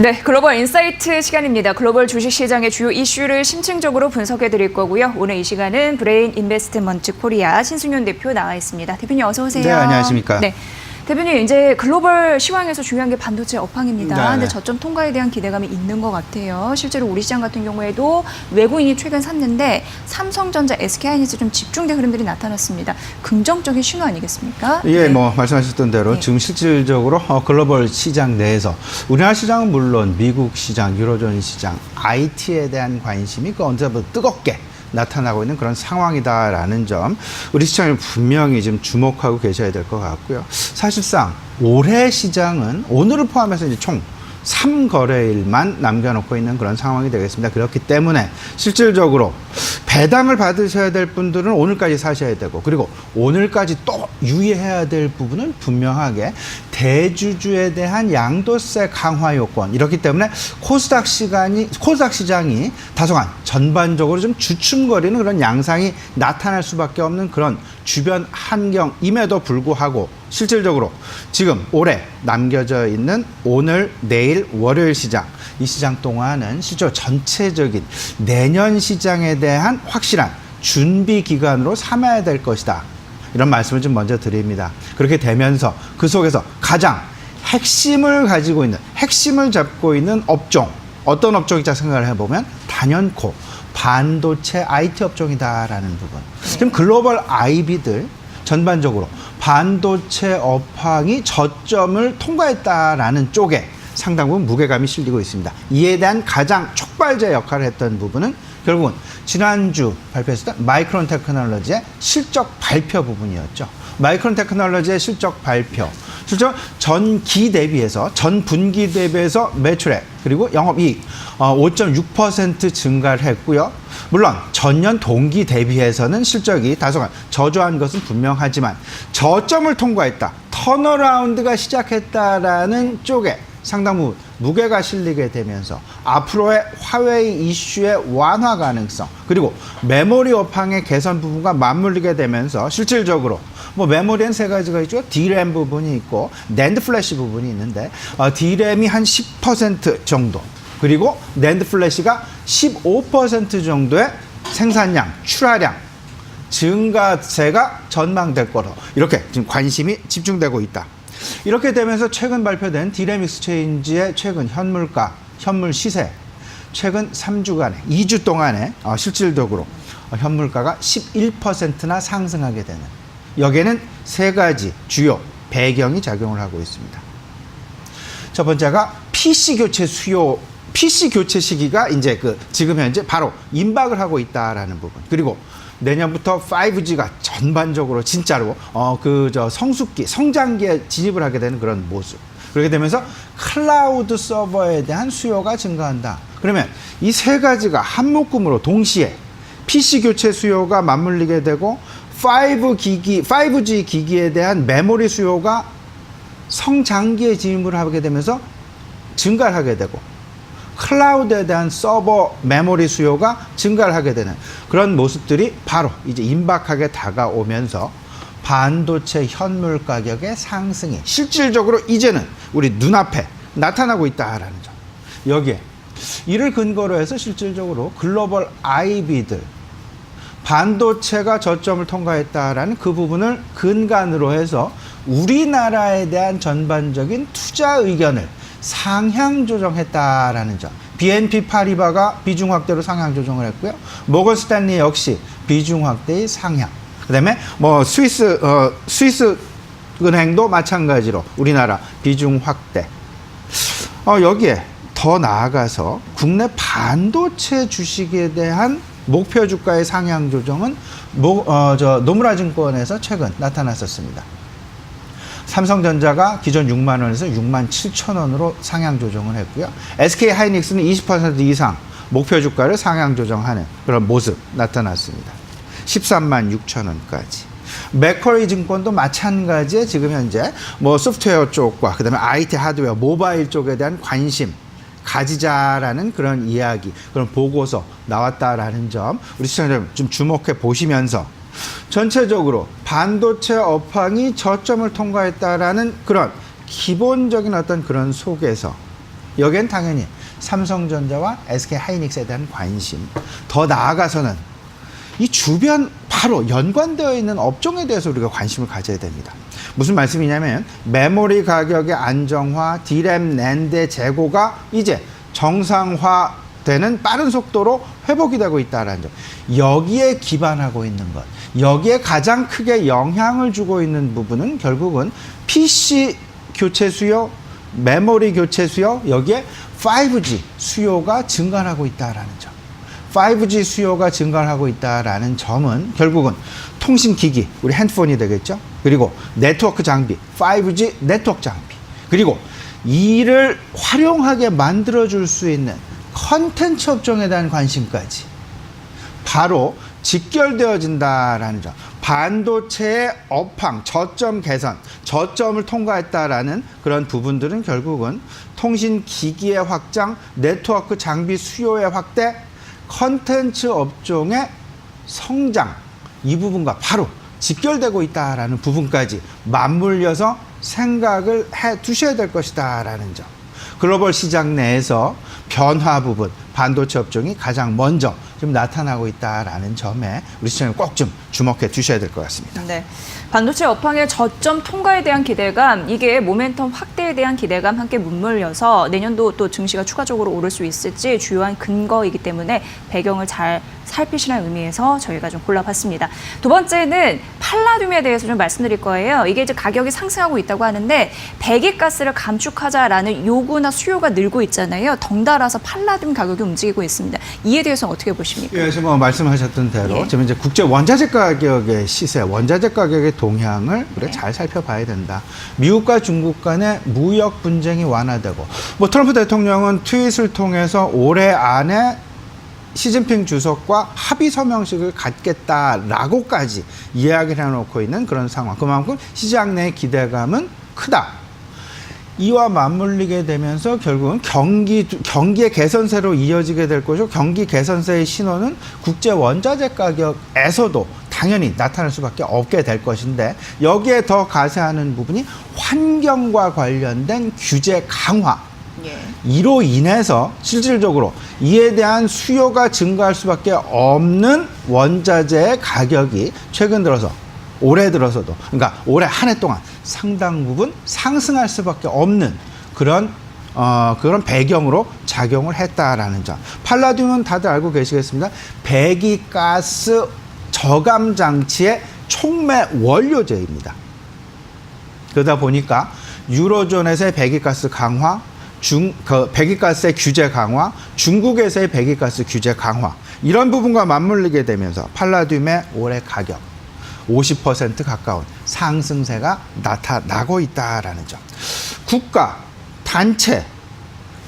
네, 글로벌 인사이트 시간입니다. 글로벌 주식시장의 주요 이슈를 심층적으로 분석해 드릴 거고요. 오늘 이 시간은 브레인 인베스트먼트 코리아 신승윤 대표 나와 있습니다. 대표님 어서 오세요. 네, 안녕하십니까. 네. 대표님, 이제 글로벌 시황에서 중요한 게 반도체 업황입니다. 네. 근데 저점 통과에 대한 기대감이 있는 것 같아요. 실제로 우리 시장 같은 경우에도 외국인이 최근 샀는데 삼성전자, SK하이닉스 좀 집중된 흐름들이 나타났습니다. 긍정적인 신호 아니겠습니까? 예, 네. 뭐 말씀하셨던 대로 네. 지금 실질적으로 글로벌 시장 내에서 우리나라 시장은 물론 미국 시장, 유로존 시장, IT에 대한 관심이 그 언제부터 뜨겁게 나타나고 있는 그런 상황이다라는 점 우리 시장을 분명히 지금 주목하고 계셔야 될 것 같고요. 사실상 올해 시장은 오늘을 포함해서 이제 총 3거래일만 남겨놓고 있는 그런 상황이 되겠습니다. 그렇기 때문에 실질적으로 배당을 받으셔야 될 분들은 오늘까지 사셔야 되고, 그리고 오늘까지 또 유의해야 될 부분은 분명하게 대주주에 대한 양도세 강화 요건, 이렇기 때문에 코스닥 시장이 다소간 전반적으로 좀 주춤거리는 그런 양상이 나타날 수밖에 없는 그런 주변 환경임에도 불구하고 실질적으로 지금 올해 남겨져 있는 오늘, 내일, 월요일 시장, 이 시장 동안은 실제로 전체적인 내년 시장에 대한 확실한 준비 기간으로 삼아야 될 것이다. 이런 말씀을 좀 먼저 드립니다. 그렇게 되면서 그 속에서 가장 핵심을 잡고 있는 업종, 어떤 업종이자 생각을 해보면 단연코 반도체 IT 업종이다라는 부분. 지금 글로벌 IB들 전반적으로 반도체 업황이 저점을 통과했다라는 쪽에 상당 부분 무게감이 실리고 있습니다. 이에 대한 가장 촉발제 역할을 했던 부분은 결국은 지난주 발표했었던 마이크론 테크놀로지의 실적 발표 부분이었죠. 마이크론 테크놀로지의 실적 발표. 실제 전 분기 대비해서 매출액 그리고 영업이익 5.6% 증가를 했고요. 물론 전년 동기 대비해서는 실적이 다소간 저조한 것은 분명하지만 저점을 통과했다, 턴어라운드가 시작했다라는 쪽에 상당 부분 무게가 실리게 되면서 앞으로의 화웨이 이슈의 완화 가능성, 그리고 메모리 업황의 개선 부분과 맞물리게 되면서 실질적으로 뭐 메모리엔 세 가지가 있죠. D램 부분이 있고 낸드 플래시 부분이 있는데 D램이 한 10% 정도, 그리고 낸드 플래시가 15% 정도의 생산량, 출하량 증가세가 전망될 거로 이렇게 지금 관심이 집중되고 있다. 이렇게 되면서 최근 발표된 D램 익스체인지의 최근 현물가, 현물 시세, 최근 3주간에, 2주 동안에 실질적으로 현물가가 11%나 상승하게 되는, 여기에는 세 가지 주요 배경이 작용을 하고 있습니다. 첫 번째가 PC 교체 시기가 이제 지금 현재 바로 임박을 하고 있다라는 부분. 그리고 내년부터 5G가 전반적으로 진짜로 성장기에 진입을 하게 되는 그런 모습. 그렇게 되면서 클라우드 서버에 대한 수요가 증가한다. 그러면 이 세 가지가 한 묶음으로 동시에 PC 교체 수요가 맞물리게 되고 5G 기기에 대한 메모리 수요가 성장기에 진입을 하게 되면서 증가를 하게 되고, 클라우드에 대한 서버 메모리 수요가 증가를 하게 되는 그런 모습들이 바로 이제 임박하게 다가오면서 반도체 현물 가격의 상승이 실질적으로 이제는 우리 눈앞에 나타나고 있다라는 점. 여기에 이를 근거로 해서 실질적으로 글로벌 IB들 반도체가 저점을 통과했다라는 그 부분을 근간으로 해서 우리나라에 대한 전반적인 투자 의견을 상향 조정했다라는 점. BNP 파리바가 비중 확대로 상향 조정을 했고요. 모건 스탠리 역시 비중 확대의 상향. 그다음에 뭐 스위스 은행도 마찬가지로 우리나라 비중 확대. 여기에 더 나아가서 국내 반도체 주식에 대한 목표 주가의 상향 조정은 노무라 증권에서 최근 나타났었습니다. 삼성전자가 기존 6만 원에서 6만 7천 원으로 상향 조정을 했고요. SK하이닉스는 20% 이상 목표 주가를 상향 조정하는 그런 모습 나타났습니다. 13만 6천 원까지. 맥쿼리 증권도 마찬가지에 지금 현재 뭐 소프트웨어 쪽과 그다음에 IT 하드웨어, 모바일 쪽에 대한 관심 가지자라는 그런 이야기, 그런 보고서 나왔다라는 점 우리 시청자들 좀 주목해 보시면서 전체적으로 반도체 업황이 저점을 통과했다라는 그런 기본적인 어떤 그런 속에서 여기엔 당연히 삼성전자와 SK하이닉스에 대한 관심, 더 나아가서는 이 주변 바로 연관되어 있는 업종에 대해서 우리가 관심을 가져야 됩니다. 무슨 말씀이냐면 메모리 가격의 안정화, D램, 낸드의 재고가 이제 정상화되는 빠른 속도로 회복이 되고 있다는 점. 여기에 기반하고 있는 것, 여기에 가장 크게 영향을 주고 있는 부분은 결국은 PC 교체 수요, 메모리 교체 수요, 여기에 5G 수요가 증가하고 있다라는 점. 5G 수요가 증가하고 있다라는 점은 결국은 통신기기, 우리 핸드폰이 되겠죠. 그리고 네트워크 장비, 5G 네트워크 장비. 그리고 이를 활용하게 만들어줄 수 있는 컨텐츠 업종에 대한 관심까지 바로 직결되어진다라는 점. 반도체의 업황, 저점 개선, 저점을 통과했다라는 그런 부분들은 결국은 통신기기의 확장, 네트워크 장비 수요의 확대, 컨텐츠 업종의 성장, 이 부분과 바로 직결되고 있다라는 부분까지 맞물려서 생각을 해 두셔야 될 것이다라는 점. 글로벌 시장 내에서 변화 부분, 반도체 업종이 가장 먼저 좀 나타나고 있다라는 점에 우리 시청자 꼭 좀 주목해 주셔야 될 것 같습니다. 네. 반도체 업황의 저점 통과에 대한 기대감, 이게 모멘텀 확대에 대한 기대감 함께 맞물려서 내년도 또 증시가 추가적으로 오를 수 있을지 주요한 근거이기 때문에 배경을 잘 살피시라는 의미에서 저희가 좀 골라봤습니다. 두 번째는 팔라듐에 대해서 좀 말씀드릴 거예요. 이게 이제 가격이 상승하고 있다고 하는데 배기가스를 감축하자라는 요구나 수요가 늘고 있잖아요. 덩달아서 팔라듐 가격이 움직이고 있습니다. 이에 대해서는 어떻게 보십니까? 예, 지금 말씀하셨던 대로 예. 지금 이제 국제 원자재 가격의 시세, 원자재 가격의 동향을 우리가 잘 살펴봐야 된다. 미국과 중국 간의 무역 분쟁이 완화되고, 뭐 트럼프 대통령은 트윗을 통해서 올해 안에 시진핑 주석과 합의 서명식을 갖겠다라고까지 이야기를 해놓고 있는 그런 상황. 그만큼 시장 내 기대감은 크다. 이와 맞물리게 되면서 결국은 경기의 개선세로 이어지게 될 것이고, 경기 개선세의 신호는 국제 원자재 가격에서도 당연히 나타날 수밖에 없게 될 것인데, 여기에 더 가세하는 부분이 환경과 관련된 규제 강화. 예. 이로 인해서 실질적으로 이에 대한 수요가 증가할 수밖에 없는 원자재의 가격이 최근 들어서, 올해 들어서도, 그러니까 올해 한 해 동안 상당 부분 상승할 수밖에 없는 그런 배경으로 작용을 했다라는 점. 팔라듐은 다들 알고 계시겠습니다. 배기가스 저감 장치의 촉매 원료재입니다. 그러다 보니까 유로존에서의 배기가스 강화, 배기가스의 규제 강화, 중국에서의 배기가스 규제 강화, 이런 부분과 맞물리게 되면서 팔라듐의 올해 가격 50% 가까운 상승세가 나타나고 있다라는 점. 국가, 단체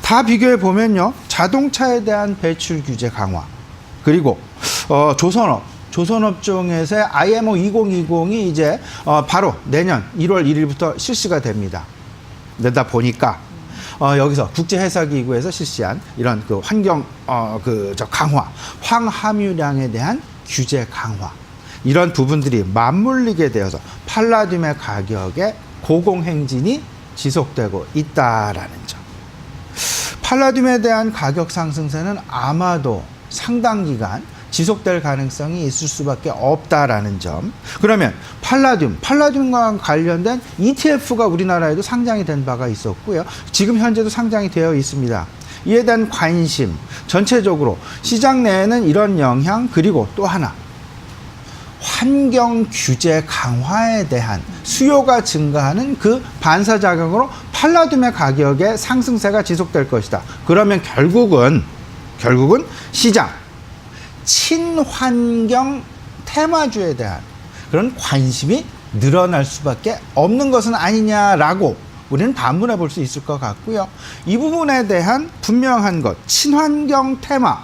다 비교해 보면요, 자동차에 대한 배출 규제 강화, 그리고 조선업종에서의 IMO 2020이 이제 바로 내년 1월 1일부터 실시가 됩니다. 그러다 보니까 여기서 국제회사기구에서 실시한 이런 그 환경 강화, 황함유량에 대한 규제 강화, 이런 부분들이 맞물리게 되어서 팔라듐의 가격에 고공행진이 지속되고 있다라는 점. 팔라듐에 대한 가격 상승세는 아마도 상당 기간 지속될 가능성이 있을 수밖에 없다라는 점. 그러면 팔라듐과 관련된 ETF가 우리나라에도 상장이 된 바가 있었고요. 지금 현재도 상장이 되어 있습니다. 이에 대한 관심, 전체적으로 시장 내에는 이런 영향, 그리고 또 하나, 환경 규제 강화에 대한 수요가 증가하는 그 반사작용으로 팔라듐의 가격의 상승세가 지속될 것이다. 그러면 결국은 시장 친환경 테마주에 대한 그런 관심이 늘어날 수밖에 없는 것은 아니냐라고 우리는 반문해 볼 수 있을 것 같고요. 이 부분에 대한 분명한 것, 친환경 테마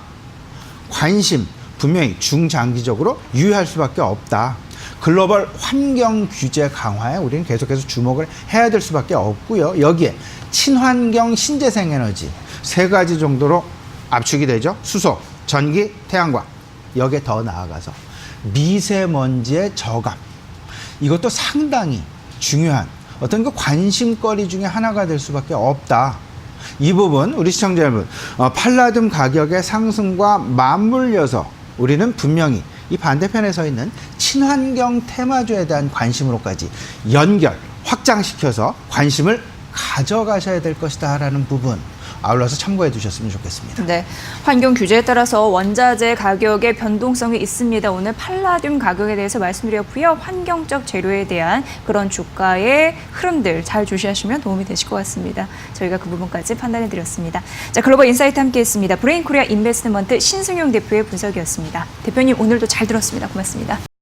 관심 분명히 중장기적으로 유의할 수밖에 없다. 글로벌 환경 규제 강화에 우리는 계속해서 주목을 해야 될 수밖에 없고요. 여기에 친환경 신재생 에너지 세 가지 정도로 압축이 되죠. 수소, 전기, 태양광. 여기에 더 나아가서 미세먼지의 저감, 이것도 상당히 중요한 어떤 그 관심거리 중에 하나가 될 수밖에 없다. 이 부분 우리 시청자 여러분, 팔라듐 가격의 상승과 맞물려서 우리는 분명히 이 반대편에 서 있는 친환경 테마주에 대한 관심으로까지 연결, 확장시켜서 관심을 가져가셔야 될 것이다라는 부분 아울러서 참고해 두셨으면 좋겠습니다. 네, 환경 규제에 따라서 원자재 가격의 변동성이 있습니다. 오늘 팔라듐 가격에 대해서 말씀드렸고요. 환경적 재료에 대한 그런 주가의 흐름들 잘 주시하시면 도움이 되실 것 같습니다. 저희가 그 부분까지 판단해 드렸습니다. 자, 글로벌 인사이트 함께했습니다. 브레인코리아 인베스트먼트 신승용 대표의 분석이었습니다. 대표님 오늘도 잘 들었습니다. 고맙습니다.